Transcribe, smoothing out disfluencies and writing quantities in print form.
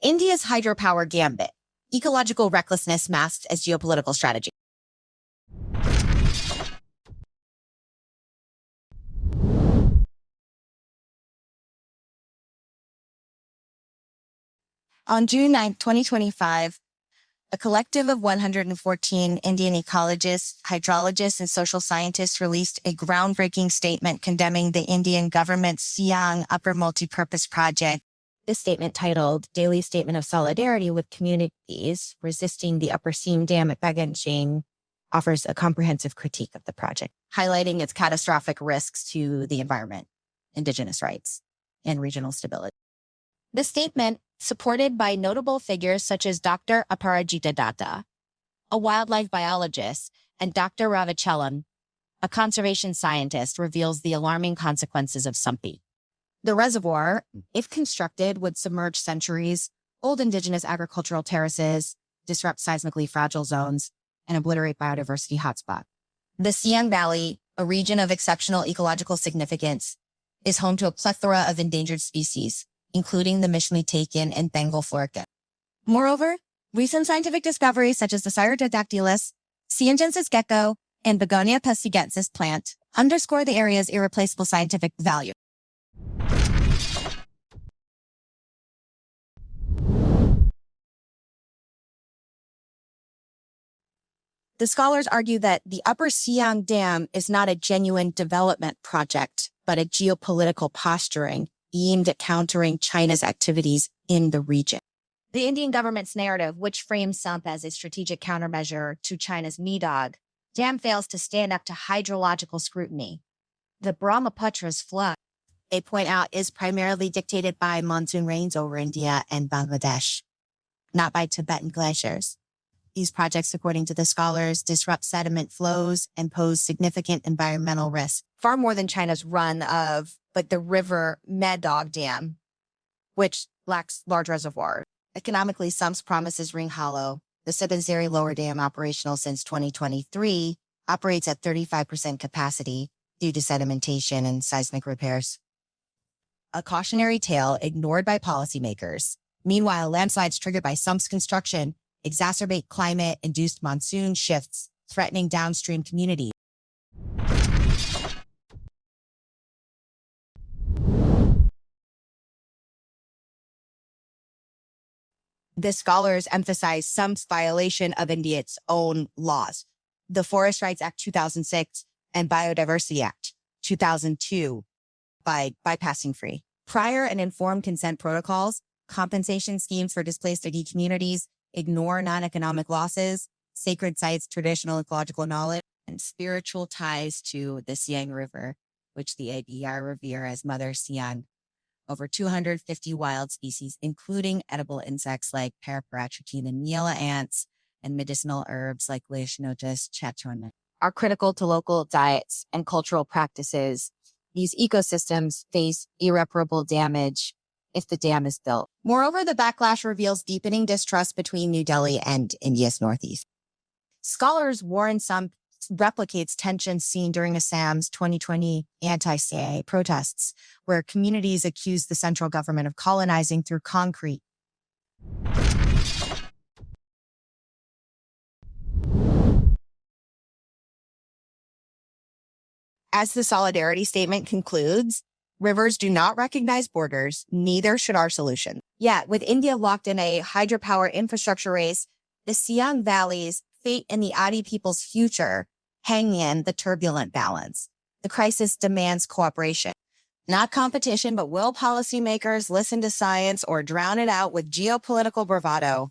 India's hydropower gambit, ecological recklessness masked as geopolitical strategy. On June 9, 2025, a collective of 114 Indian ecologists, hydrologists, and social scientists released a groundbreaking statement condemning the Indian government's Siang Upper Multipurpose Project. This statement, titled Daily Statement of Solidarity with Communities Resisting the Upper Siang Dam at Bengal, offers a comprehensive critique of the project, highlighting its catastrophic risks to the environment, indigenous rights, and regional stability. The statement, supported by notable figures such as Dr. Aparajita Datta, a wildlife biologist, and Dr. Ravichalan, a conservation scientist, reveals the alarming consequences of SUMP. The reservoir, if constructed, would submerge centuries-old indigenous agricultural terraces, disrupt seismically fragile zones, and obliterate biodiversity hotspots. The Siang Valley, a region of exceptional ecological significance, is home to a plethora of endangered species, including the Mishmi takin and Bengal florican. Moreover, recent scientific discoveries such as the Cyrtodactylus, Siengensis gecko, and Begonia pescitensis plant underscore the area's irreplaceable scientific value. The scholars argue that the Upper Siang Dam is not a genuine development project, but a geopolitical posturing aimed at countering China's activities in the region. The Indian government's narrative, which frames SUMP as a strategic countermeasure to China's Medog Dam, fails to stand up to hydrological scrutiny. The Brahmaputra's flood, they point out, is primarily dictated by monsoon rains over India and Bangladesh, not by Tibetan glaciers. These projects, according to the scholars, disrupt sediment flows and pose significant environmental risks, far more than China's run of the river Medog Dam, which lacks large reservoirs. Economically, SUMP's promises ring hollow. The Sibansiri Lower Dam, operational since 2023, operates at 35% capacity due to sedimentation and seismic repairs. A cautionary tale ignored by policymakers. Meanwhile, landslides triggered by SUMP's construction exacerbate climate-induced monsoon shifts, threatening downstream communities. The scholars emphasize SUMP's violation of India's own laws, the Forest Rights Act 2006 and Biodiversity Act 2002, by bypassing free, prior and informed consent protocols, compensation schemes for displaced ID communities, ignore non-economic losses, sacred sites, traditional ecological knowledge, and spiritual ties to the Siang River, which the ADR revere as Mother Siang. Over 250 wild species, including edible insects like Paraparatricine and Miela ants, and medicinal herbs like Leishnotus chatona, are critical to local diets and cultural practices. These ecosystems face irreparable damage if the dam is built. Moreover, the backlash reveals deepening distrust between New Delhi and India's northeast. Scholars warn SUMP replicates tensions seen during Assam's 2020 anti-CAA protests, where communities accused the central government of colonizing through concrete. As the solidarity statement concludes, rivers do not recognize borders, neither should our solution. Yet, with India locked in a hydropower infrastructure race, the Siang Valley's fate and the Adi people's future hang in the turbulent balance. The crisis demands cooperation, not competition, but will policymakers listen to science or drown it out with geopolitical bravado?